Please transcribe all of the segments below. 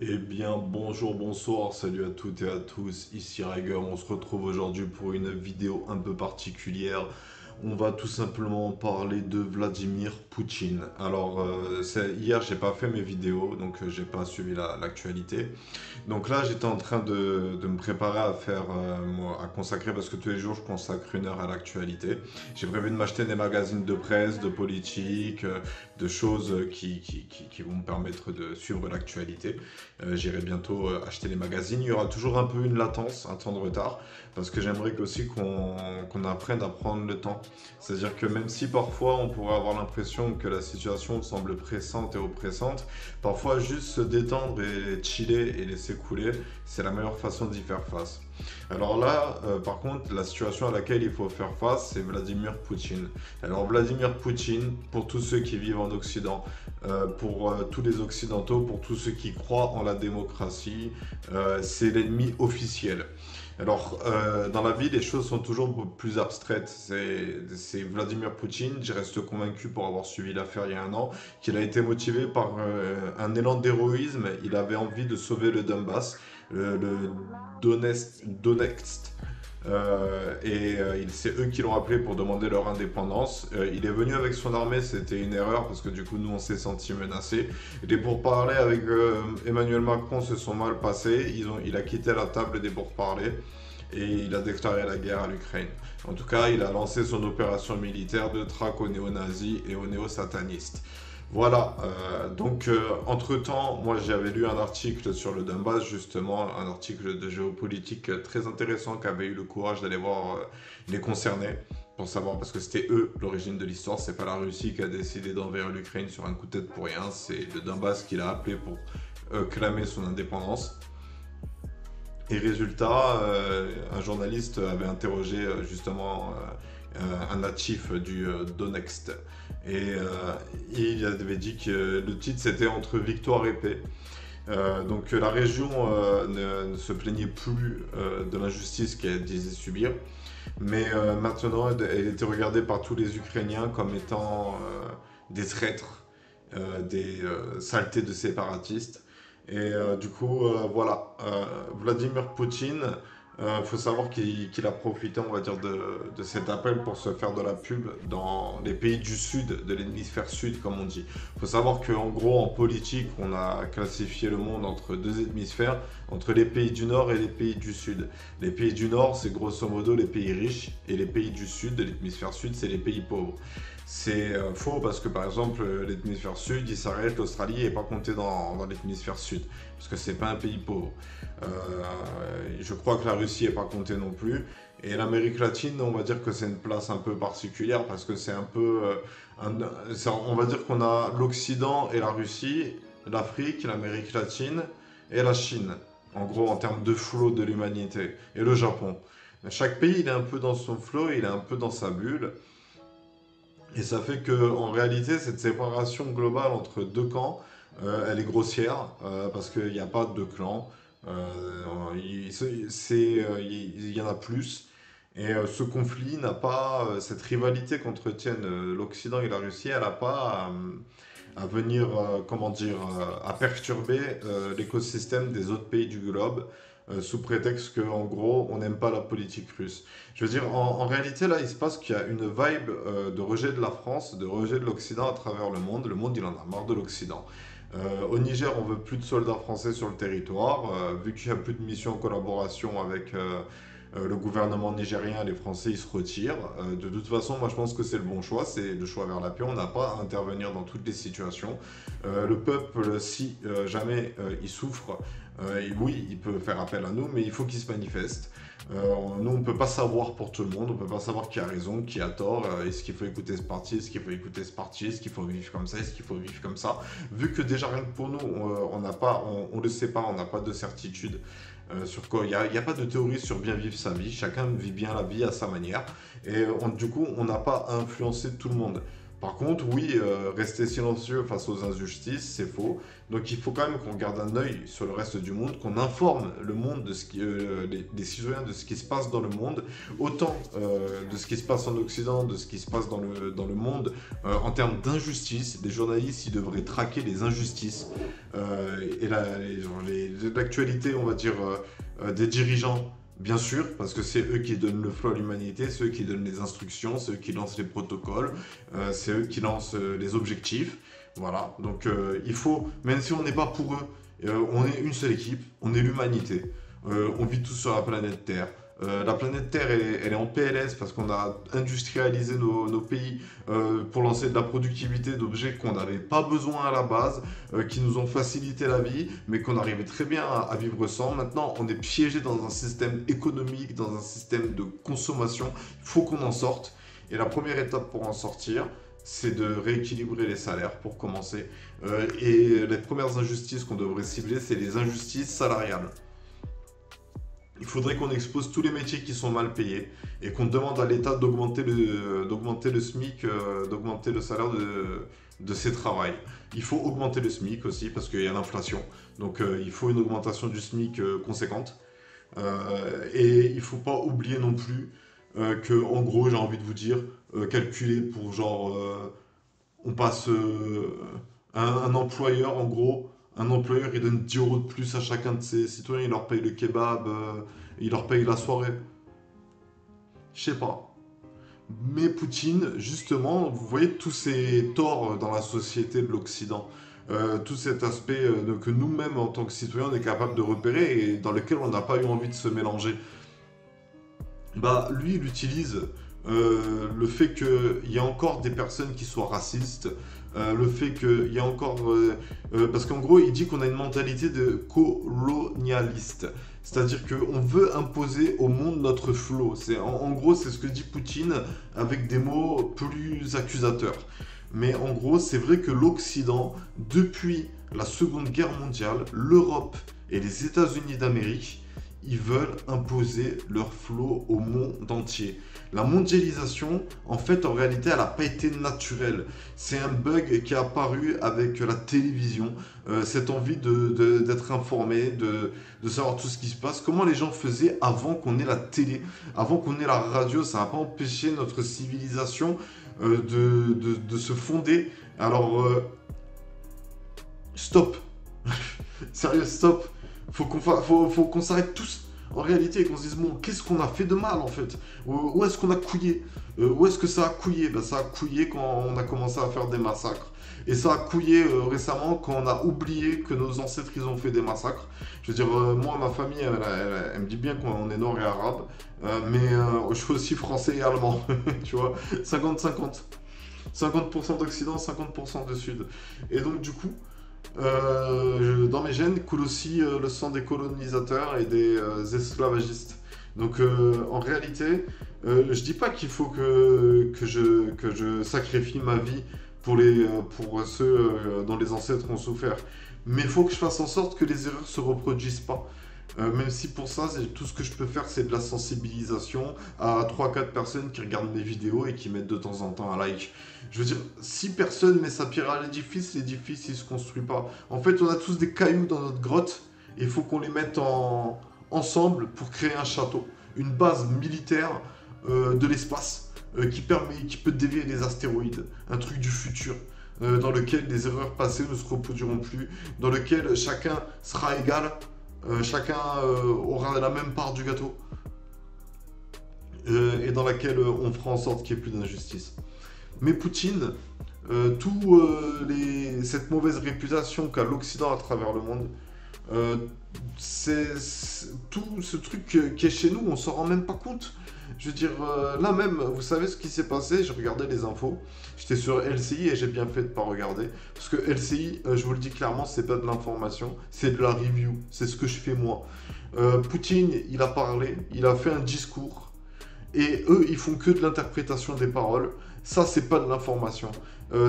Eh bien, bonjour, bonsoir, salut à toutes et à tous, ici Rager, on se retrouve aujourd'hui pour une vidéo un peu particulière. On va tout simplement parler de Vladimir Poutine. Alors, hier, j'ai pas fait mes vidéos, donc j'ai pas suivi l'actualité. Donc là, j'étais en train de me préparer à faire, à consacrer, parce que tous les jours, je consacre 1 heure à l'actualité. J'ai prévu de m'acheter des magazines de presse, de politique, de choses qui vont me permettre de suivre l'actualité. J'irai bientôt acheter les magazines. Il y aura toujours un peu une latence, un temps de retard, parce que j'aimerais aussi qu'on apprenne à prendre le temps. C'est-à-dire que même si parfois on pourrait avoir l'impression que la situation semble pressante et oppressante, parfois juste se détendre et chiller et laisser couler, c'est la meilleure façon d'y faire face. Alors là, par contre, la situation à laquelle il faut faire face, c'est Vladimir Poutine. Alors Vladimir Poutine, pour tous ceux qui vivent en Occident, pour tous les Occidentaux, pour tous ceux qui croient en la démocratie, c'est l'ennemi officiel. Alors, dans la vie, les choses sont toujours plus abstraites. C'est Vladimir Poutine, je reste convaincu pour avoir suivi l'affaire il y a 1 an, qu'il a été motivé par un élan d'héroïsme. Il avait envie de sauver le Donbass, le Donetsk. C'est eux qui l'ont appelé pour demander leur indépendance. Il est venu avec son armée, c'était une erreur parce que du coup nous on s'est senti menacés. Les pourparlers avec Emmanuel Macron se sont mal passés. Il a quitté la table des pourparlers et il a déclaré la guerre à l'Ukraine. En tout cas, il a lancé son opération militaire de traque aux néo-nazis et aux néo-satanistes. Voilà, entre-temps, moi j'avais lu un article sur le Donbass, justement, un article de géopolitique très intéressant qui avait eu le courage d'aller voir les concernés, pour savoir, parce que c'était eux l'origine de l'histoire, c'est pas la Russie qui a décidé d'envahir l'Ukraine sur un coup de tête pour rien, c'est le Donbass qui l'a appelé pour clamer son indépendance. Et résultat, un journaliste avait interrogé justement un natif du Donetsk. Il avait dit que le titre c'était Entre victoire et paix. Donc la région ne se plaignait plus de l'injustice qu'elle disait subir, mais maintenant elle était regardée par tous les Ukrainiens comme étant des traîtres, des saletés de séparatistes. Du coup, voilà, Vladimir Poutine, faut savoir qu'il a profité, on va dire, de cet appel pour se faire de la pub dans les pays du sud, de l'hémisphère sud, comme on dit. Faut savoir qu'en gros, en politique, on a classifié le monde entre 2 hémisphères, entre les pays du nord et les pays du sud. Les pays du nord, c'est grosso modo les pays riches, et les pays du sud, de l'hémisphère sud, c'est les pays pauvres. C'est faux parce que par exemple l'hémisphère sud il s'arrête, l'Australie n'est pas comptée dans l'hémisphère sud parce que c'est pas un pays pauvre. Euh, je crois que la Russie n'est pas comptée non plus. Et l'Amérique latine, on va dire que c'est une place un peu particulière parce que c'est un peu, on va dire qu'on a l'Occident et la Russie, l'Afrique, l'Amérique latine et la Chine. En gros en termes de flot de l'humanité et le Japon. Chaque pays il est un peu dans son flot, il est un peu dans sa bulle. Et ça fait que, en réalité, cette séparation globale entre 2 camps, elle est grossière, parce qu'il n'y a pas de clan. Il y en a plus. Et ce conflit n'a pas, cette rivalité qu'entretiennent l'Occident et la Russie, elle n'a pas à venir, comment dire, à perturber l'écosystème des autres pays du globe, sous prétexte qu'en gros, on n'aime pas la politique russe. Je veux dire, en réalité, là, il se passe qu'il y a une vibe de rejet de la France, de rejet de l'Occident à travers le monde. Le monde, il en a marre de l'Occident. Au Niger, on veut plus de soldats français sur le territoire. Vu qu'il n'y a plus de mission en collaboration avec le gouvernement nigérien, les Français, ils se retirent. De toute façon, moi, je pense que c'est le bon choix. C'est le choix vers la paix. On n'a pas à intervenir dans toutes les situations. Le peuple, si jamais il souffre, oui, il peut faire appel à nous, mais il faut qu'il se manifeste. Nous, on ne peut pas savoir pour tout le monde, on ne peut pas savoir qui a raison, qui a tort, est-ce qu'il faut écouter ce parti, est-ce qu'il faut écouter ce parti, est-ce qu'il faut vivre comme ça, est-ce qu'il faut vivre comme ça. Vu que déjà rien que pour nous, on n'a pas, on le sait pas, on n'a pas de certitude sur quoi, il y a pas de théorie sur bien vivre sa vie, chacun vit bien la vie à sa manière, et du coup, on n'a pas à influencer tout le monde. Par contre, oui, rester silencieux face aux injustices, c'est faux. Donc il faut quand même qu'on garde un œil sur le reste du monde, qu'on informe le monde de ce qui, les citoyens de ce qui se passe dans le monde, autant de ce qui se passe en Occident, de ce qui se passe dans le monde en termes d'injustice. Les journalistes, ils devraient traquer les injustices et l'actualité, on va dire, des dirigeants. Bien sûr, parce que c'est eux qui donnent le flow à l'humanité, c'est eux qui donnent les instructions, c'est eux qui lancent les protocoles, c'est eux qui lancent les objectifs. Voilà, donc il faut, même si on n'est pas pour eux, on est une seule équipe, on est l'humanité. On vit tous sur la planète Terre. La planète Terre, elle est en PLS parce qu'on a industrialisé nos pays pour lancer de la productivité d'objets qu'on n'avait pas besoin à la base, qui nous ont facilité la vie, mais qu'on arrivait très bien à vivre sans. Maintenant, on est piégé dans un système économique, dans un système de consommation. Il faut qu'on en sorte. Et la première étape pour en sortir, c'est de rééquilibrer les salaires pour commencer. Et les premières injustices qu'on devrait cibler, c'est les injustices salariales. Il faudrait qu'on expose tous les métiers qui sont mal payés et qu'on demande à l'État d'augmenter le SMIC, d'augmenter le salaire de ses travails. Il faut augmenter le SMIC aussi parce qu'il y a l'inflation. Donc il faut une augmentation du SMIC conséquente. Et il ne faut pas oublier non plus que, en gros, j'ai envie de vous dire, calculer pour genre, on passe un employeur, en gros. Un employeur, il donne 10 euros de plus à chacun de ses citoyens, il leur paye le kebab, il leur paye la soirée. Je sais pas. Mais Poutine, justement, vous voyez tous ces torts dans la société de l'Occident, tout cet aspect que nous-mêmes, en tant que citoyens, on est capable de repérer et dans lequel on n'a pas eu envie de se mélanger. Bah, lui, il utilise le fait qu'il y a encore des personnes qui soient racistes, le fait qu'il y a encore... parce qu'en gros, il dit qu'on a une mentalité de colonialiste. C'est-à-dire qu'on veut imposer au monde notre flot. En gros, c'est ce que dit Poutine avec des mots plus accusateurs. Mais en gros, c'est vrai que l'Occident, depuis la Seconde Guerre mondiale, l'Europe et les États-Unis d'Amérique, ils veulent imposer leur flot au monde entier. La mondialisation, en fait, en réalité, elle n'a pas été naturelle. C'est un bug qui est apparu avec la télévision, cette envie d'être informé, de savoir tout ce qui se passe. Comment les gens faisaient avant qu'on ait la télé, avant qu'on ait la radio, ça n'a pas empêché notre civilisation de se fonder. Alors, stop. Sérieux, stop. Faut qu'on s'arrête tous en réalité et qu'on se dise bon, qu'est-ce qu'on a fait de mal en fait? Où est-ce qu'on a couillé? Où est-ce que ça a couillé? Ben, ça a couillé quand on a commencé à faire des massacres. Et ça a couillé récemment quand on a oublié que nos ancêtres ils ont fait des massacres. Je veux dire, moi ma famille elle me dit bien qu'on est nord et arabe, mais je suis aussi français et allemand, tu vois, 50-50. 50% d'Occident, 50% de Sud. Et donc du coup, dans mes gènes coule aussi le sang des colonisateurs et des esclavagistes. Donc en réalité, je dis pas qu'il faut que je sacrifie ma vie pour ceux dont les ancêtres ont souffert. Mais il faut que je fasse en sorte que les erreurs se reproduisent pas. Même si pour ça, tout ce que je peux faire, c'est de la sensibilisation à 3-4 personnes qui regardent mes vidéos et qui mettent de temps en temps un like. Je veux dire, si personne met sa pierre à l'édifice il se construit pas. En fait, on a tous des cailloux dans notre grotte et il faut qu'on les mette ensemble pour créer un château. Une base militaire de l'espace qui peut dévier les astéroïdes. Un truc du futur. Dans lequel les erreurs passées ne se reproduiront plus. Dans lequel chacun sera égal. Chacun aura la même part du gâteau et dans laquelle on fera en sorte qu'il n'y ait plus d'injustice. Mais Poutine, cette mauvaise réputation qu'a l'Occident à travers le monde, tout ce truc qui est chez nous, on s'en rend même pas compte. Je veux dire, là même, vous savez ce qui s'est passé? J'ai regardé les infos. J'étais sur LCI et j'ai bien fait de ne pas regarder. Parce que LCI, je vous le dis clairement, c'est pas de l'information, c'est de la review. C'est ce que je fais moi. Poutine, il a parlé, il a fait un discours. Et eux, ils font que de l'interprétation des paroles. Ça, c'est pas de l'information.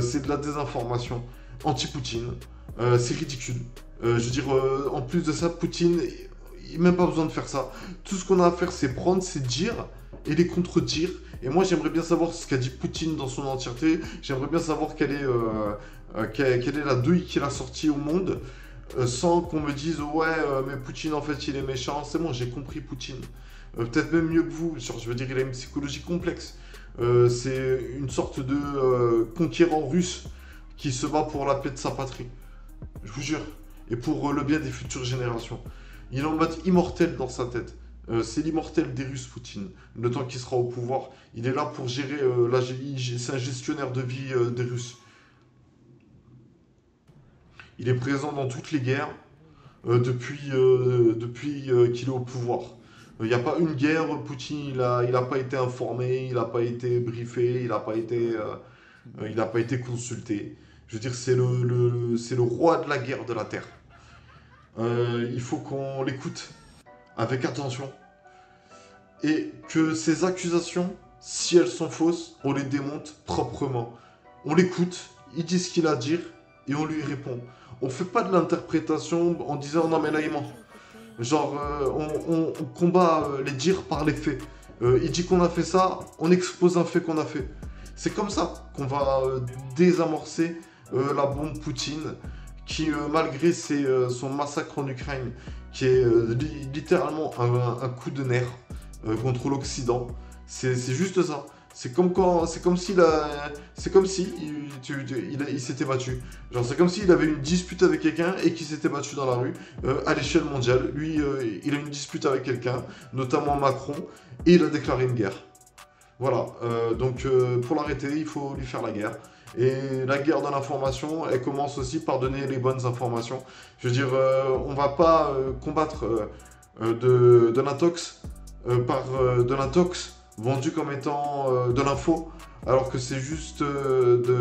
C'est de la désinformation. Anti-Poutine. C'est ridicule. Je veux dire, en plus de ça, Poutine, même pas besoin de faire ça. Tout ce qu'on a à faire, c'est prendre ces dires et les contredire. Et moi, j'aimerais bien savoir ce qu'a dit Poutine dans son entièreté. J'aimerais bien savoir quelle est la douille qu'il a sortie au monde, sans qu'on me dise ouais, mais Poutine en fait il est méchant. C'est bon, j'ai compris Poutine. Peut-être même mieux que vous. Genre, je veux dire, il a une psychologie complexe. C'est une sorte de conquérant russe qui se bat pour la paix de sa patrie. Je vous jure. Et pour le bien des futures générations. Il est en mode immortel dans sa tête. C'est l'immortel des Russes, Poutine. Le temps qu'il sera au pouvoir, il est là pour gérer c'est un gestionnaire de vie des Russes. Il est présent dans toutes les guerres depuis qu'il est au pouvoir. Il n'y a pas une guerre, Poutine, il a pas été informé, il n'a pas été briefé, il n'a pas été consulté. Je veux dire, c'est le roi de la guerre de la Terre. Il faut qu'on l'écoute avec attention. Et que ces accusations, si elles sont fausses, on les démonte proprement. On l'écoute, il dit ce qu'il a à dire, et on lui répond. On fait pas de l'interprétation en disant non mais là il ment. Genre on combat les dires par les faits. Il dit qu'on a fait ça, on expose un fait qu'on a fait. C'est comme ça qu'on va désamorcer la bombe Poutine qui malgré son massacre en Ukraine, qui est littéralement un coup de nerf contre l'Occident. C'est juste ça. C'est comme si il s'était battu. Genre c'est comme s'il avait une dispute avec quelqu'un et qu'il s'était battu dans la rue à l'échelle mondiale. Lui, il a une dispute avec quelqu'un, notamment Macron, et il a déclaré une guerre. Voilà. Donc pour l'arrêter, il faut lui faire la guerre. Et la guerre de l'information, elle commence aussi par donner les bonnes informations. Je veux dire, on va pas combattre de l'intox par de l'intox vendu comme étant de l'info, alors que c'est juste de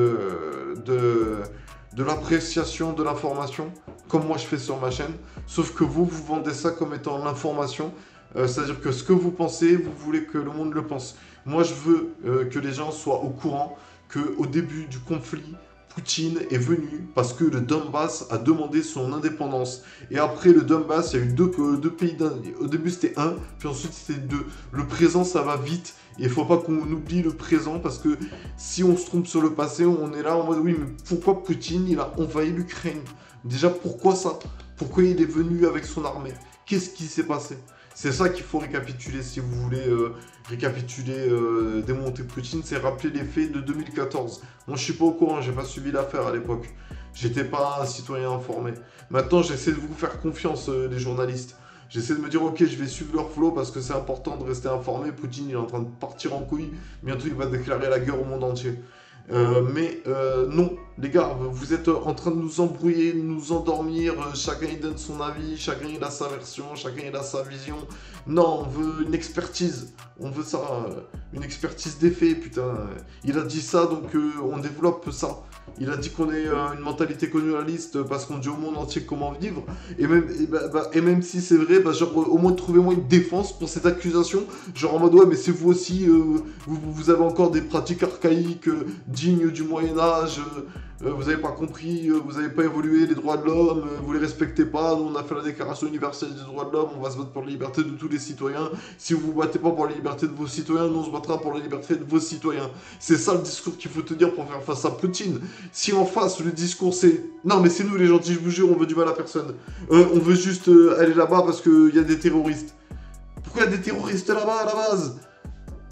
l'appréciation de l'information, comme moi je fais sur ma chaîne, sauf que vous vendez ça comme étant l'information, c'est-à-dire que ce que vous pensez, vous voulez que le monde le pense. Moi je veux que les gens soient au courant qu'au début du conflit, Poutine est venu parce que le Donbass a demandé son indépendance. Et après le Donbass, il y a eu deux pays. Au début c'était un, puis ensuite c'était deux. Le présent ça va vite. Et il faut pas qu'on oublie le présent parce que si on se trompe sur le passé, on est là en mode oui, mais pourquoi Poutine il a envahi l'Ukraine? Déjà pourquoi ça? Pourquoi il est venu avec son armée? Qu'est-ce qui s'est passé? C'est ça qu'il faut récapituler si vous voulez récapituler, démonter Poutine, c'est rappeler les faits de 2014. Moi je suis pas au courant, j'ai pas suivi l'affaire à l'époque. J'étais pas un citoyen informé. Maintenant j'essaie de vous faire confiance les journalistes. J'essaie de me dire ok je vais suivre leur flow parce que c'est important de rester informé. Poutine il est en train de partir en couille, bientôt il va déclarer la guerre au monde entier. Non, les gars, vous êtes en train de nous embrouiller, de nous endormir. Chacun il donne son avis, chacun il a sa version, chacun il a sa vision. Non, on veut une expertise. On veut ça, une expertise des faits, putain. Il a dit ça, donc on développe ça. Il a dit qu'on est une mentalité colonialiste parce qu'on dit au monde entier comment vivre. Et même si c'est vrai, genre, au moins trouvez-moi une défense pour cette accusation. Genre en mode ouais, mais c'est vous aussi, vous avez encore des pratiques archaïques dignes du Moyen-Âge. Vous n'avez pas compris, vous n'avez pas évolué les droits de l'homme, vous les respectez pas. Nous on a fait la déclaration universelle des droits de l'homme, on va se battre pour la liberté de tous les citoyens. Si vous vous battez pas pour la liberté de vos citoyens, nous on se battra pour la liberté de vos citoyens. C'est ça le discours qu'il faut tenir pour faire face à Poutine. Si en face le discours c'est non mais c'est nous les gentils, je vous jure, on veut du mal à personne. On veut juste aller là-bas parce qu'il y a des terroristes. Pourquoi il y a des terroristes là-bas à la base?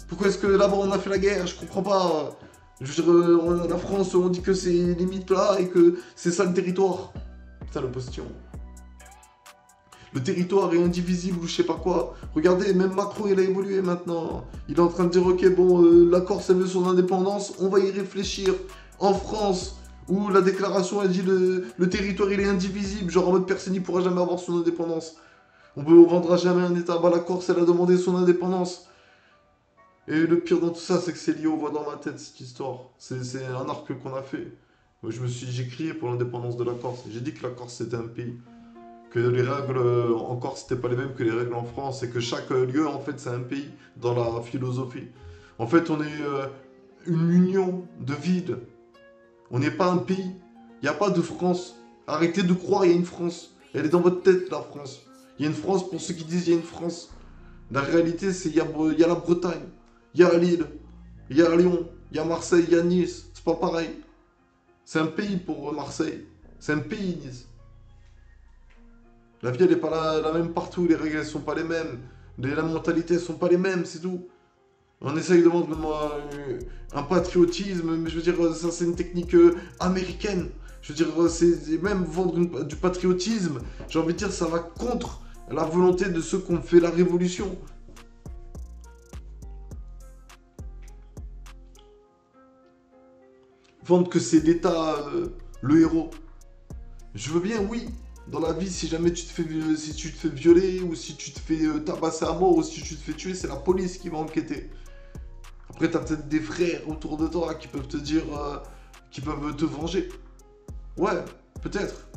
Pourquoi est-ce que là-bas on a fait la guerre? Je comprends pas. Je veux dire, la France, on dit que c'est limite là et que c'est ça le territoire. Putain, le postillon. Le territoire est indivisible ou je sais pas quoi. Regardez, même Macron, il a évolué maintenant. Il est en train de dire, ok, bon, la Corse, elle veut son indépendance, on va y réfléchir. En France, où la déclaration, elle dit le territoire, il est indivisible. Genre en mode personne, il pourra jamais avoir son indépendance. On ne rendra jamais un État. Bah, la Corse, elle a demandé son indépendance. Et le pire dans tout ça, c'est que c'est lié aux voix dans ma tête, cette histoire. C'est un arc qu'on a fait. Moi, j'ai crié pour l'indépendance de la Corse. J'ai dit que la Corse, c'était un pays. Que les règles en Corse, c'était pas les mêmes que les règles en France. Et que chaque lieu, en fait, c'est un pays dans la philosophie. En fait, on est une union de villes. On n'est pas un pays. Il n'y a pas de France. Arrêtez de croire, il y a une France. Elle est dans votre tête, la France. Il Il y a une France pour ceux qui disent il y a une France. La réalité, c'est il y a la Bretagne, il y a Lille, il y a Lyon, il y a Marseille, il y a Nice. C'est pas pareil. C'est un pays pour Marseille. C'est un pays, Nice. La vie, elle n'est pas la même partout. Les règles, elles sont pas les mêmes. La mentalité, elles sont pas les mêmes, c'est tout. On essaye de vendre un patriotisme, mais je veux dire, ça c'est une technique américaine. Je veux dire, c'est même vendre du patriotisme. J'ai envie de dire, ça va contre la volonté de ceux qui ont fait la révolution. Vendre que c'est l'État le héros. Je veux bien, oui. Dans la vie, si jamais si tu te fais violer, ou si tu te fais tabasser à mort, ou si tu te fais tuer, c'est la police qui va enquêter. Après, t'as peut-être des frères autour de toi qui peuvent te dire, qui peuvent te venger. Ouais, peut-être.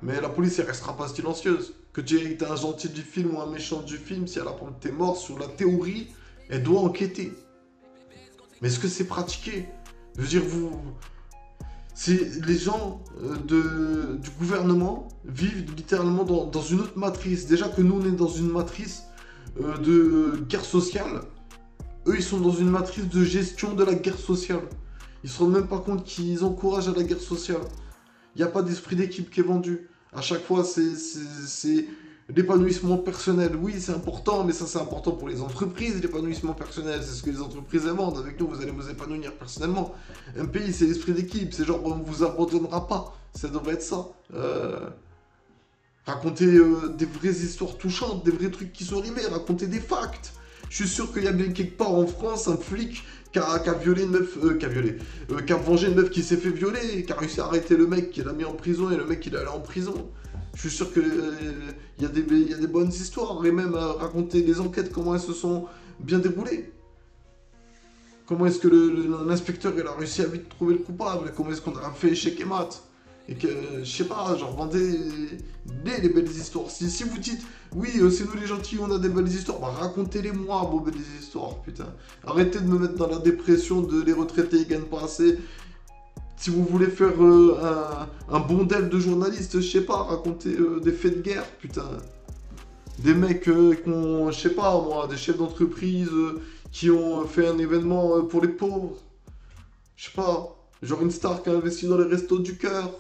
Mais la police, elle restera pas silencieuse. Que tu aies été un gentil du film ou un méchant du film, si elle apprend que t'es mort, sur la théorie, elle doit enquêter. Mais est-ce que c'est pratiqué? Je veux dire, les gens du gouvernement vivent littéralement dans une autre matrice. Déjà que nous, on est dans une matrice de guerre sociale. Eux, ils sont dans une matrice de gestion de la guerre sociale. Ils se rendent même pas compte qu'ils encouragent à la guerre sociale. Il n'y a pas d'esprit d'équipe qui est vendu. À chaque fois, c'est l'épanouissement personnel. Oui, c'est important, mais ça, c'est important pour les entreprises, l'épanouissement personnel. C'est ce que les entreprises vendent. Avec nous, vous allez vous épanouir personnellement. Un pays, c'est l'esprit d'équipe. C'est genre, on ne vous abandonnera pas. Ça devrait être ça. Raconter des vraies histoires touchantes, des vrais trucs qui sont arrivés, raconter des facts. Je suis sûr qu'il y a bien quelque part en France un flic qui a violé une meuf, qui a vengé une meuf qui s'est fait violer, qui a réussi à arrêter le mec qui l'a mis en prison et le mec qui l'a allé en prison. Je suis sûr qu'il y a des bonnes histoires et même raconter les enquêtes, comment elles se sont bien déroulées. Comment est-ce que l'inspecteur il a réussi à vite trouver le coupable, comment est-ce qu'on a fait échec et mat. Et que, je sais pas, genre, vendez les belles histoires. Si vous dites, oui, c'est nous les gentils, on a des belles histoires, bah racontez-les moi, vos belles histoires, putain. Arrêtez de me mettre dans la dépression de les retraités, ils gagnent pas assez. Si vous voulez faire un bondel de journalistes, je sais pas, racontez des faits de guerre, putain. Des mecs qui ont, je sais pas moi, des chefs d'entreprise qui ont fait un événement pour les pauvres. Je sais pas, genre une star qui a investi dans les restos du cœur.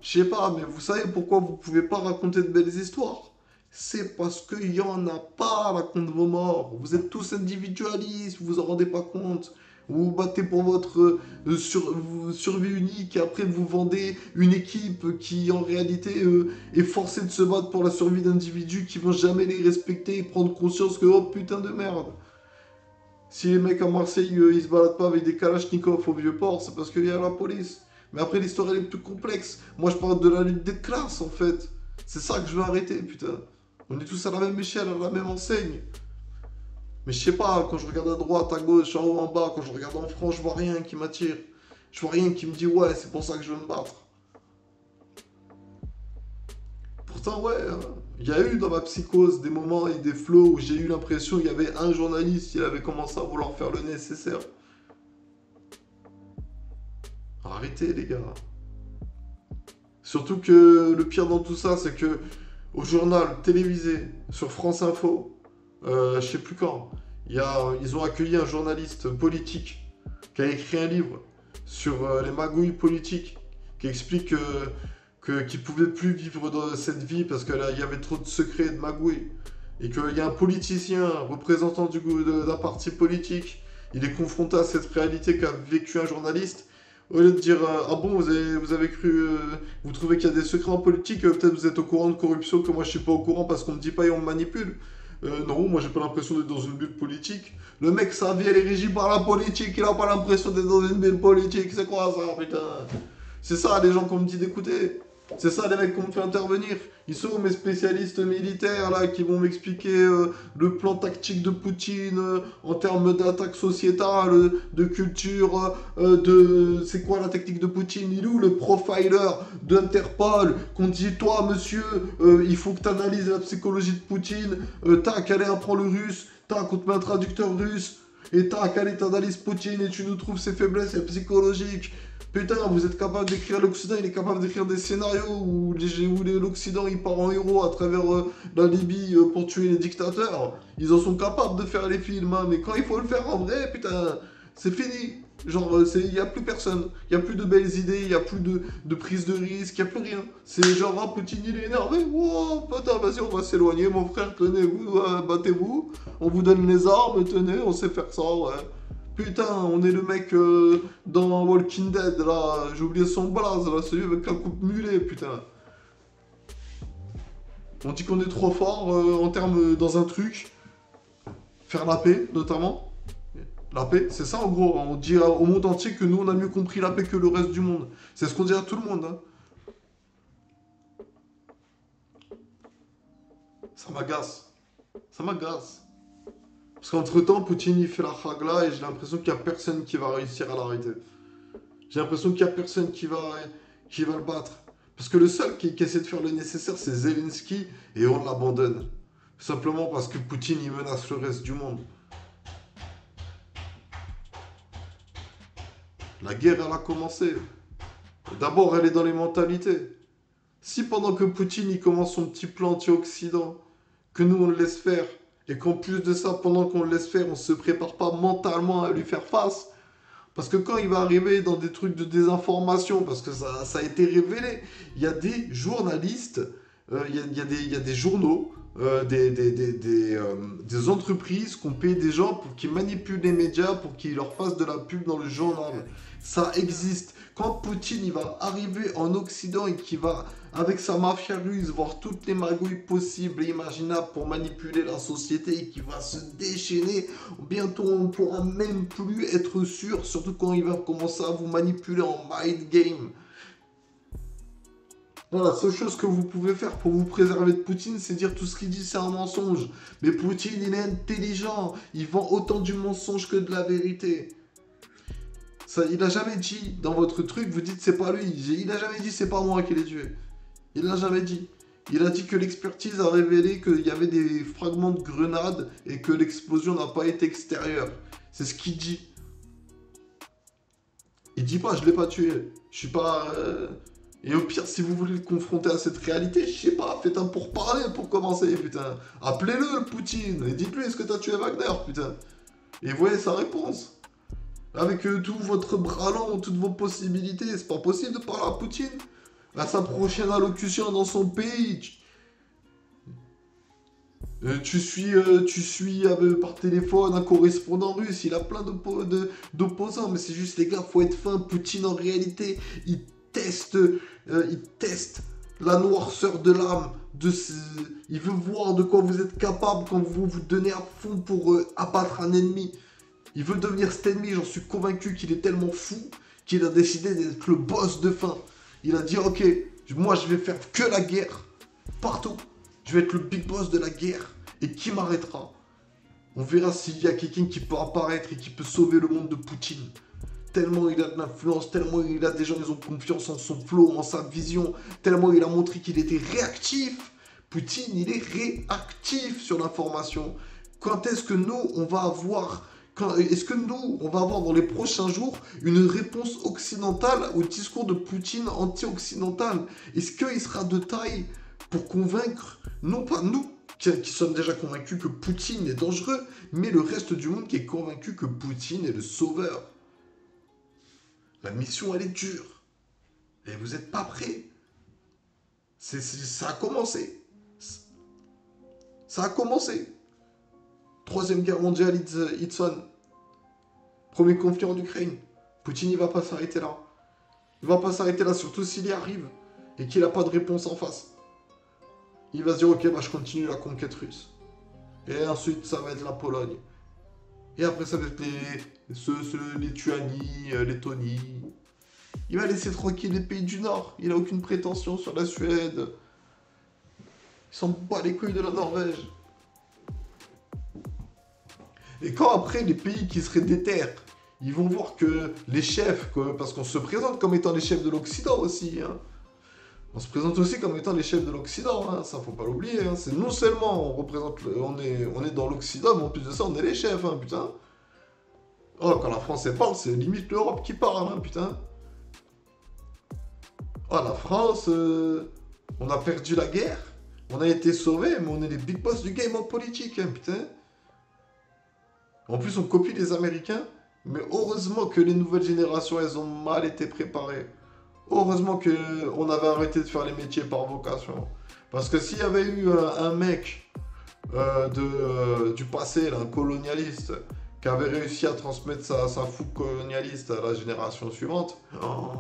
Je sais pas, mais vous savez pourquoi vous pouvez pas raconter de belles histoires? C'est parce qu'il y en a pas à raconter vos morts. Vous êtes tous individualistes, vous vous en rendez pas compte. Vous vous battez pour votre survie unique et après vous vendez une équipe qui en réalité est forcée de se battre pour la survie d'individus qui vont jamais les respecter et prendre conscience que oh putain de merde. Si les mecs à Marseille ils se baladent pas avec des kalachnikovs au vieux port, c'est parce qu'il y a la police. Mais après, l'histoire, elle est plus complexe. Moi, je parle de la lutte des classes, en fait. C'est ça que je veux arrêter, putain. On est tous à la même échelle, à la même enseigne. Mais je sais pas, quand je regarde à droite, à gauche, en haut, en bas, quand je regarde en France, je vois rien qui m'attire. Je vois rien qui me dit, ouais, c'est pour ça que je veux me battre. Pourtant, ouais, il y a eu dans ma psychose des moments et des flots où j'ai eu l'impression qu'il y avait un journaliste qui avait commencé à vouloir faire le nécessaire. Arrêtez les gars. Surtout que le pire dans tout ça, c'est que au journal télévisé, sur France Info, je sais plus quand, ils ont accueilli un journaliste politique qui a écrit un livre sur les magouilles politiques, qui explique qu'il ne pouvait plus vivre dans cette vie parce qu'il y avait trop de secrets et de magouilles. Et qu'il y a un politicien, représentant d'un parti politique, il est confronté à cette réalité qu'a vécu un journaliste. Au lieu de dire ah bon, vous avez cru, vous trouvez qu'il y a des secrets en politique, peut-être vous êtes au courant de corruption que moi je suis pas au courant parce qu'on me dit pas et on me manipule. Non, moi j'ai pas l'impression d'être dans une bulle politique. Le mec, sa vie elle est régie par la politique, il a pas l'impression d'être dans une bulle politique, c'est quoi ça, putain? C'est ça les gens qu'on me dit d'écouter. C'est ça les mecs qu'on me fait intervenir. Ils sont mes spécialistes militaires là qui vont m'expliquer le plan tactique de Poutine en termes d'attaque sociétale, de culture, c'est quoi la technique de Poutine? Il est où le profiler d'Interpol qu'on dit toi monsieur, il faut que tu analyses la psychologie de Poutine, tac, allez apprends le russe, tac, on te met un traducteur russe, et tac, allez t'analyses Poutine et tu nous trouves ses faiblesses psychologiques. Putain, vous êtes capable d'écrire, l'Occident, il est capable d'écrire des scénarios où l'Occident, il part en héros à travers la Libye pour tuer les dictateurs. Ils en sont capables de faire les films, hein, mais quand il faut le faire en vrai, putain, c'est fini. Genre, il n'y a plus personne. Il n'y a plus de belles idées, il n'y a plus de prise de risque, il n'y a plus rien. C'est genre, ah, Poutine, il est énervé. Wow, putain, vas-y, on va s'éloigner, mon frère, tenez-vous, battez-vous. On vous donne les armes, tenez, on sait faire ça, ouais. Putain, on est le mec dans Walking Dead, là. J'ai oublié son blaze, là, celui avec la coupe mulet, putain. On dit qu'on est trop fort en termes dans un truc. Faire la paix, notamment. La paix, c'est ça en gros. On dit au monde entier que nous, on a mieux compris la paix que le reste du monde. C'est ce qu'on dit à tout le monde. Hein. Ça m'agace. Ça m'agace. Parce qu'entre-temps, Poutine, il fait la khagla et j'ai l'impression qu'il n'y a personne qui va réussir à l'arrêter. J'ai l'impression qu'il n'y a personne qui va le battre. Parce que le seul qui essaie de faire le nécessaire, c'est Zelensky et on l'abandonne. Tout simplement parce que Poutine, il menace le reste du monde. La guerre, elle a commencé. D'abord, elle est dans les mentalités. Si pendant que Poutine, il commence son petit plan anti-Occident, que nous, on le laisse faire, et qu'en plus de ça, pendant qu'on le laisse faire, on ne se prépare pas mentalement à lui faire face, parce que quand il va arriver dans des trucs de désinformation, parce que ça a été révélé, il y a des journalistes, il y a des journaux, des entreprises qui ont payé des gens pour qu'ils manipulent les médias, pour qu'ils leur fassent de la pub dans le journal. Ça existe. Quand Poutine il va arriver en Occident et qu'il va, avec sa mafia russe, voir toutes les magouilles possibles et imaginables pour manipuler la société et qu'il va se déchaîner, bientôt on ne pourra même plus être sûr, surtout quand il va commencer à vous manipuler en mind game. Voilà, la seule chose que vous pouvez faire pour vous préserver de Poutine, c'est dire tout ce qu'il dit, c'est un mensonge. Mais Poutine, il est intelligent. Il vend autant du mensonge que de la vérité. Ça, il n'a jamais dit dans votre truc, vous dites c'est pas lui. Il n'a jamais dit c'est pas moi qui l'ai tué. Il l'a jamais dit. Il a dit que l'expertise a révélé qu'il y avait des fragments de grenades et que l'explosion n'a pas été extérieure. C'est ce qu'il dit. Il dit pas je l'ai pas tué. Je suis pas... Et au pire, si vous voulez le confronter à cette réalité, je sais pas, faites un pourparler pour commencer, putain. Appelez-le, le Poutine, et dites-lui, est-ce que t'as tué Wagner, putain. Et voyez sa réponse. Avec tout votre bras long, toutes vos possibilités, c'est pas possible de parler à Poutine. À sa prochaine allocution dans son pays, tu suis par téléphone un correspondant russe, il a plein d'opposants, mais c'est juste, les gars, faut être fin. Poutine, en réalité, il teste la noirceur de l'âme. Il veut voir de quoi vous êtes capable quand vous vous donnez à fond pour abattre un ennemi. Il veut devenir cet ennemi, j'en suis convaincu qu'il est tellement fou qu'il a décidé d'être le boss de fin. Il a dit, ok, moi je vais faire que la guerre, partout. Je vais être le big boss de la guerre. Et qui m'arrêtera? On verra s'il y a quelqu'un qui peut apparaître et qui peut sauver le monde de Poutine. Tellement il a de l'influence, tellement il a des gens, ils ont confiance en son flow, en sa vision, tellement il a montré qu'il était réactif. Poutine, il est réactif sur l'information. Quand est-ce que nous, on va avoir... Est-ce que nous, on va avoir dans les prochains jours une réponse occidentale au discours de Poutine anti-occidental? Est-ce qu'il sera de taille pour convaincre, non pas nous, qui sommes déjà convaincus que Poutine est dangereux, mais le reste du monde qui est convaincu que Poutine est le sauveur? La mission, elle est dure. Et vous n'êtes pas prêts. Ça a commencé. Ça a commencé. Troisième guerre mondiale, it's on. Premier conflit en Ukraine. Poutine, il va pas s'arrêter là. Il va pas s'arrêter là, surtout s'il y arrive. Et qu'il n'a pas de réponse en face. Il va se dire, ok, bah je continue la conquête russe. Et ensuite, ça va être la Pologne. Et après, ça va être les Lituanie, Lettonie. Il va laisser tranquille les pays du Nord. Il n'a aucune prétention sur la Suède. Il s'en bat les couilles de la Norvège. Et quand après, les pays qui seraient déter, ils vont voir que les chefs, parce qu'on se présente comme étant les chefs de l'Occident aussi, hein. On se présente aussi comme étant les chefs de l'Occident, hein. Ça faut pas l'oublier, hein. C'est non seulement on est dans l'Occident, mais en plus de ça, on est les chefs, hein, putain. Oh, quand la France elle parle, c'est limite l'Europe qui parle, hein, putain. Oh, la France, on a perdu la guerre. On a été sauvés, mais on est les big boss du game en politique, hein, putain. En plus, on copie les Américains. Mais heureusement que les nouvelles générations, elles ont mal été préparées. Heureusement que on avait arrêté de faire les métiers par vocation. Parce que s'il y avait eu un mec du passé, là, un colonialiste, qui avait réussi à transmettre sa fougue colonialiste à la génération suivante, oh,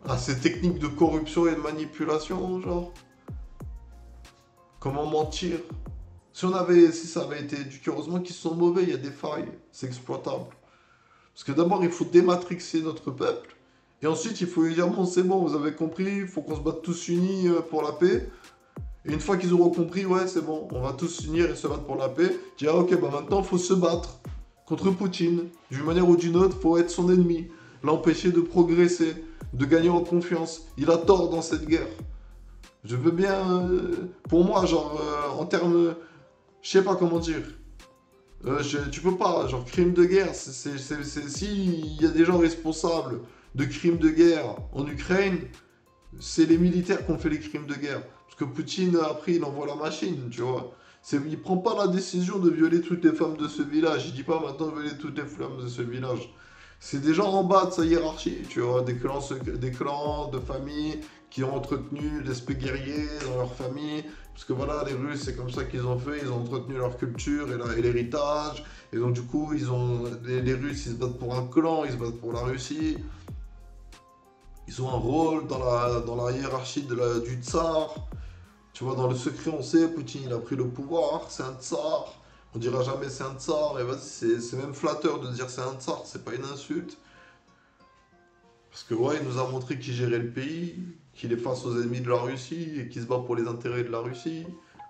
ah, ces techniques de corruption et de manipulation, genre, comment mentir? Si ça avait été éduqué, heureusement qu'ils sont mauvais, il y a des failles, c'est exploitable. Parce que d'abord, il faut dématrixer notre peuple, et ensuite, il faut lui dire, bon, c'est bon, vous avez compris, il faut qu'on se batte tous unis pour la paix. Et une fois qu'ils auront compris, ouais, c'est bon, on va tous s'unir et se battre pour la paix, dire, ah, ok, bah maintenant, il faut se battre contre Poutine. D'une manière ou d'une autre, il faut être son ennemi, l'empêcher de progresser, de gagner en confiance. Il a tort dans cette guerre. Je veux bien, pour moi, genre, en termes, je sais pas comment dire. Tu peux pas, genre, crime de guerre, s'il y a des gens responsables de crimes de guerre en Ukraine, c'est les militaires qui ont fait les crimes de guerre. Parce que Poutine, après, il envoie la machine, tu vois. Il prend pas la décision de violer toutes les femmes de ce village. Il dit pas maintenant violer toutes les femmes de ce village. C'est des gens en bas de sa hiérarchie, tu vois, des clans de famille qui ont entretenu l'aspect guerrier dans leur famille. Parce que voilà, les Russes, c'est comme ça qu'ils ont fait, ils ont entretenu leur culture et l'héritage. Et donc du coup, les Russes, ils se battent pour un clan, ils se battent pour la Russie. Ils ont un rôle dans la hiérarchie du tsar. Tu vois, dans le secret, on sait, Poutine, il a pris le pouvoir, c'est un tsar. On dira jamais c'est un tsar, et vas-y, c'est même flatteur de dire c'est un tsar, c'est pas une insulte. Parce que ouais, il nous a montré qu'il gérait le pays, qu'il est face aux ennemis de la Russie, et qu'il se bat pour les intérêts de la Russie.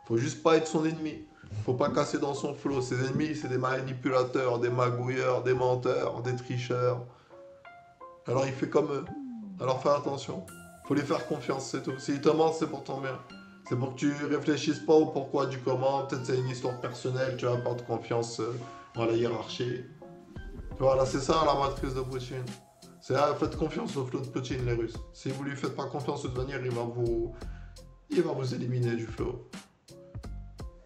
Faut juste pas être son ennemi. Faut pas casser dans son flot. Ses ennemis, c'est des manipulateurs, des magouilleurs, des menteurs, des tricheurs. Alors il fait comme eux. Alors fais attention. Faut les faire confiance, c'est tout. S'ils te mentent, c'est pour ton bien. C'est pour que tu réfléchisses pas au pourquoi du comment. Peut-être c'est une histoire personnelle, tu vas perdre confiance dans la hiérarchie. Voilà, c'est ça la matrice de Poutine. C'est faites confiance au flot de Poutine, les Russes. Si vous lui faites pas confiance de toute manière, il va vous éliminer du flot.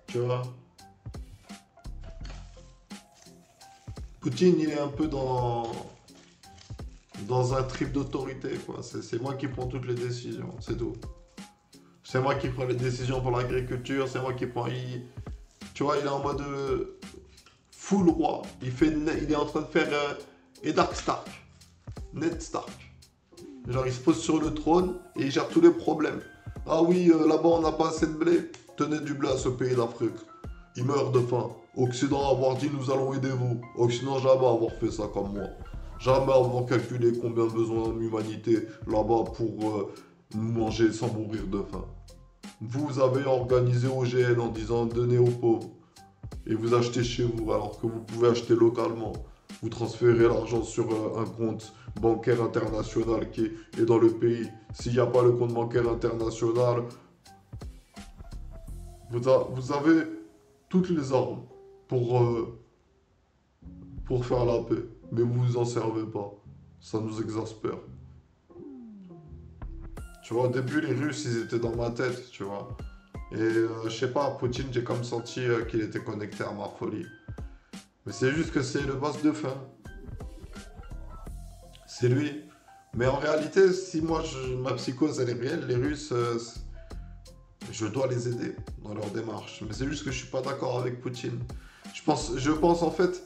Tu vois. Poutine, il est un peu dans un trip d'autorité, quoi. C'est moi qui prends toutes les décisions, c'est tout. C'est moi qui prends les décisions pour l'agriculture, c'est moi qui prends... Tu vois, il est en mode full roi. Il est en train de faire Eddard Stark. Ned Stark. Genre, il se pose sur le trône et il gère tous les problèmes. Ah oui, là-bas, on n'a pas assez de blé. Tenez du blé à ce pays d'Afrique. Il meurt de faim. Occident avoir dit, nous allons aider vous. Occident jamais avoir fait ça comme moi. Jamais avoir calculé combien besoin l'humanité là-bas pour nous manger sans mourir de faim. Vous avez organisé OGN en disant donnez aux pauvres. Et vous achetez chez vous alors que vous pouvez acheter localement. Vous transférez l'argent sur un compte bancaire international qui est dans le pays. S'il n'y a pas le compte bancaire international, vous avez toutes les armes pour faire la paix. Mais vous vous en servez pas. Ça nous exaspère. Tu vois, au début, les Russes, ils étaient dans ma tête, tu vois. Et je sais pas, Poutine, j'ai comme senti qu'il était connecté à ma folie. Mais c'est juste que c'est le boss de fin. C'est lui. Mais en réalité, si moi, ma psychose, elle est réelle, les Russes, je dois les aider dans leur démarche. Mais c'est juste que je suis pas d'accord avec Poutine. Je pense en fait...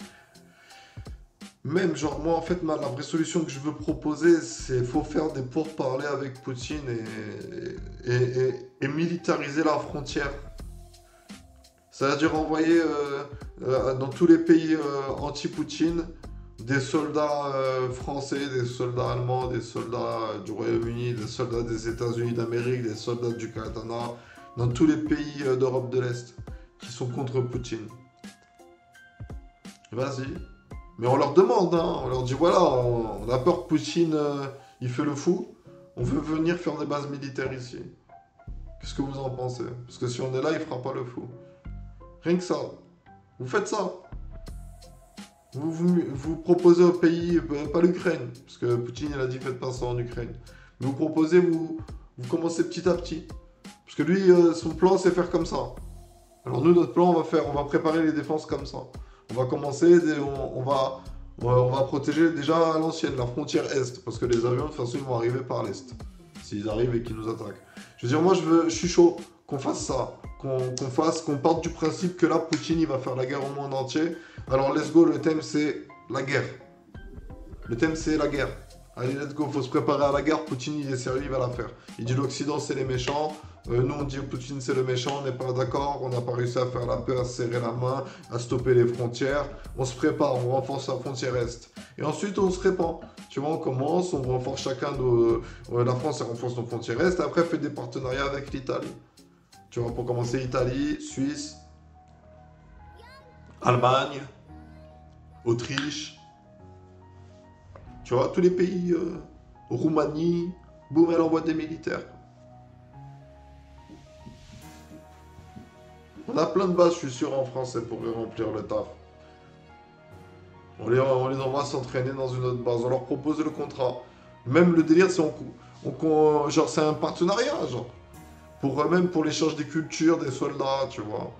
Même, genre, moi, en fait, la vraie solution que je veux proposer, c'est faut faire des pourparlers avec Poutine et militariser la frontière. C'est-à-dire envoyer dans tous les pays anti-Poutine des soldats français, des soldats allemands, des soldats du Royaume-Uni, des soldats des États-Unis d'Amérique, des soldats du Canada, dans tous les pays d'Europe de l'Est qui sont contre Poutine. Vas-y. Mais on leur demande, hein, on leur dit voilà, on a peur que Poutine il fait le fou, on veut venir faire des bases militaires ici. Qu'est-ce que vous en pensez? Parce que si on est là, il fera pas le fou. Rien que ça. Vous faites ça. Vous proposez au pays, pas l'Ukraine, parce que Poutine il a dit faites pas ça en Ukraine. Mais vous proposez, vous commencez petit à petit. Parce que lui, son plan, c'est faire comme ça. Alors nous, notre plan, on va préparer les défenses comme ça. On va commencer, on va protéger déjà à l'ancienne, la frontière Est. Parce que les avions, de toute façon, ils vont arriver par l'Est. S'ils arrivent et qu'ils nous attaquent. Je veux dire, moi, je suis chaud qu'on fasse ça. Qu'on parte du principe que là, Poutine, il va faire la guerre au monde entier. Alors, let's go, le thème, c'est la guerre. Le thème, c'est la guerre. Allez, let's go, faut se préparer à la guerre. Poutine, il est sérieux, il va la faire. Il dit l'Occident, c'est les méchants. Nous, on dit Poutine, c'est le méchant. On n'est pas d'accord. On n'a pas réussi à faire la paix, à se serrer la main, à stopper les frontières. On se prépare, on renforce la frontière Est. Et ensuite, on se répand. Tu vois, on commence, on renforce chacun de. La France, elle renforce nos frontières Est. Et après, elle fait des partenariats avec l'Italie. Tu vois, pour commencer, Italie, Suisse, Allemagne, Autriche. Tu vois, tous les pays, Roumanie, boum, elle envoie des militaires. On a plein de bases, je suis sûr, en France, elles pourraient remplir le taf. On les envoie s'entraîner dans une autre base, on leur propose le contrat. Même le délire, c'est genre, c'est un partenariat, genre. Même pour l'échange des cultures, des soldats, tu vois.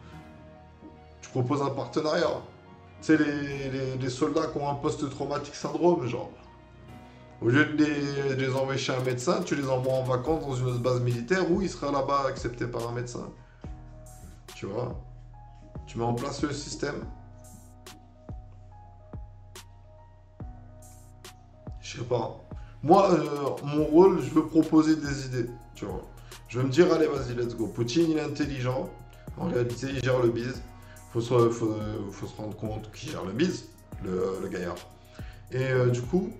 Tu proposes un partenariat. Tu sais, les soldats qui ont un post-traumatique syndrome, genre. Au lieu de les envoyer chez un médecin, tu les envoies en vacances dans une autre base militaire où il sera là-bas accepté par un médecin. Tu vois? Tu mets en place le système. Je sais pas. Moi, mon rôle, je veux proposer des idées. Tu vois? Je veux me dire, allez, vas-y, let's go. Poutine, il est intelligent. En réalité, il gère le biz. Faut se rendre compte qu'il gère le biz, le gaillard. Et du coup,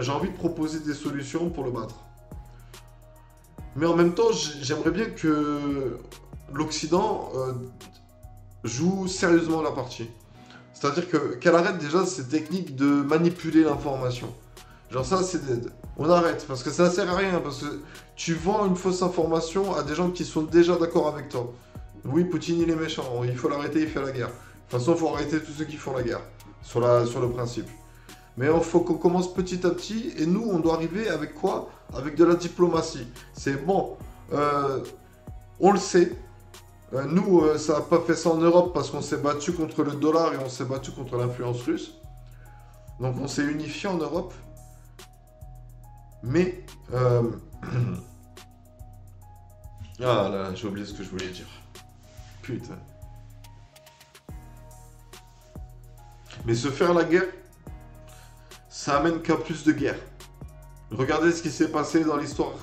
j'ai envie de proposer des solutions pour le battre. Mais en même temps, j'aimerais bien que l'Occident joue sérieusement la partie. C'est-à-dire qu'elle arrête déjà ces techniques de manipuler l'information. Genre ça, c'est dead. On arrête, parce que ça sert à rien, parce que tu vends une fausse information à des gens qui sont déjà d'accord avec toi. Oui, Poutine, il est méchant, il faut l'arrêter, il fait la guerre. De toute façon, il faut arrêter tous ceux qui font la guerre, sur le principe. Mais il faut qu'on commence petit à petit, et nous, on doit arriver avec quoi? Avec de la diplomatie. C'est bon, on le sait. Nous, ça n'a pas fait ça en Europe parce qu'on s'est battu contre le dollar et on s'est battu contre l'influence russe. Donc on s'est unifié en Europe. Mais... Ah là, j'ai oublié ce que je voulais dire. Putain. Mais se faire la guerre, ça amène qu'à plus de guerre. Regardez ce qui s'est passé dans l'histoire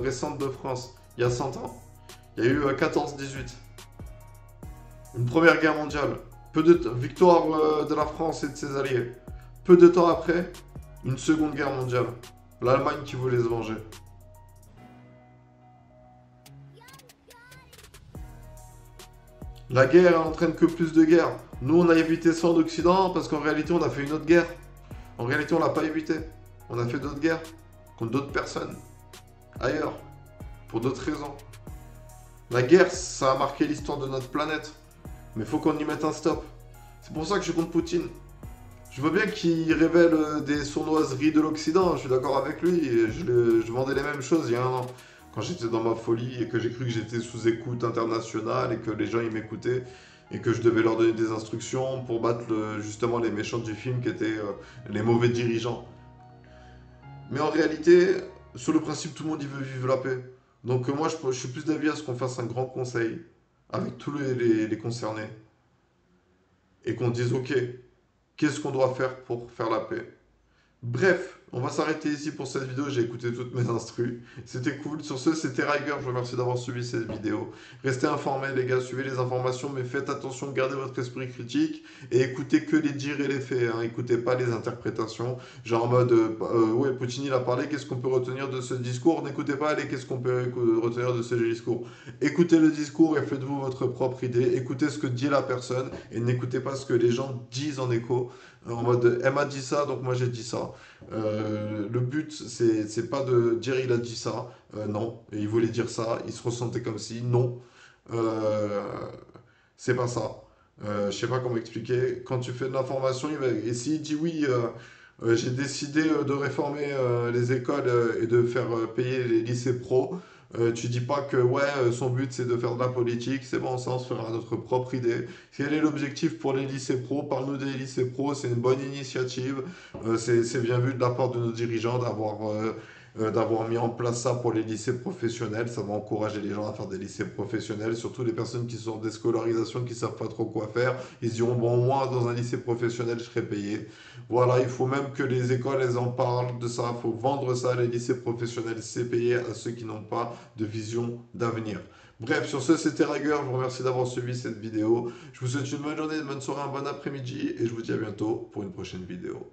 récente de France, il y a 100 ans. Il y a eu 14-18. Une première guerre mondiale. Victoire de la France et de ses alliés. Peu de temps après, une seconde guerre mondiale. L'Allemagne qui voulait se venger. La guerre, elle entraîne que plus de guerres. Nous, on a évité ça en Occident parce qu'en réalité, on a fait une autre guerre. En réalité, on l'a pas évité. On a fait d'autres guerres contre d'autres personnes. Ailleurs. Pour d'autres raisons. La guerre, ça a marqué l'histoire de notre planète. Mais il faut qu'on y mette un stop. C'est pour ça que je suis contre Poutine. Je veux bien qu'il révèle des sournoiseries de l'Occident, je suis d'accord avec lui. Et je vendais les mêmes choses il y a un an. Quand j'étais dans ma folie et que j'ai cru que j'étais sous écoute internationale et que les gens ils m'écoutaient et que je devais leur donner des instructions pour battre justement les méchants du film qui étaient les mauvais dirigeants. Mais en réalité, sur le principe, tout le monde il veut vivre la paix. Donc moi, je suis plus d'avis à ce qu'on fasse un grand conseil avec tous les concernés et qu'on dise, ok, qu'est-ce qu'on doit faire pour faire la paix? Bref, on va s'arrêter ici pour cette vidéo. J'ai écouté toutes mes instrus. C'était cool. Sur ce, c'était Riger. Je vous remercie d'avoir suivi cette vidéo. Restez informés, les gars. Suivez les informations, mais faites attention. Gardez votre esprit critique et écoutez que les dires et les faits. Hein. Écoutez pas les interprétations. Genre en mode, ouais, Poutine il a parlé. Qu'est-ce qu'on peut retenir de ce discours? N'écoutez pas. Allez, qu'est-ce qu'on peut retenir de ce discours? Écoutez le discours et faites-vous votre propre idée. Écoutez ce que dit la personne et n'écoutez pas ce que les gens disent en écho. En mode, elle m'a dit ça, donc moi j'ai dit ça. Le but, c'est pas de dire il a dit ça, non, et il voulait dire ça, il se ressentait comme si, non, Euh, c'est pas ça. Je sais pas comment expliquer. Quand tu fais de l'information, et s'il dit oui, J'ai décidé de réformer les écoles et de faire payer les lycées pro. Tu dis pas que ouais, son but c'est de faire de la politique, c'est bon, ça on se fera notre propre idée. Quel est l'objectif pour les lycées pro? Parle-nous des lycées pro, c'est une bonne initiative. C'est bien vu de la part de nos dirigeants d'avoir mis en place ça pour les lycées professionnels. Ça va encourager les gens à faire des lycées professionnels, surtout les personnes qui sont en déscolarisation, qui savent pas trop quoi faire. Ils se diront, bon, moi, dans un lycée professionnel, je serai payé. Voilà, il faut même que les écoles, elles en parlent de ça. Il faut vendre ça, les lycées professionnels, c'est payé à ceux qui n'ont pas de vision d'avenir. Bref, sur ce, c'était Rager. Je vous remercie d'avoir suivi cette vidéo. Je vous souhaite une bonne journée, une bonne soirée, un bon après-midi et je vous dis à bientôt pour une prochaine vidéo.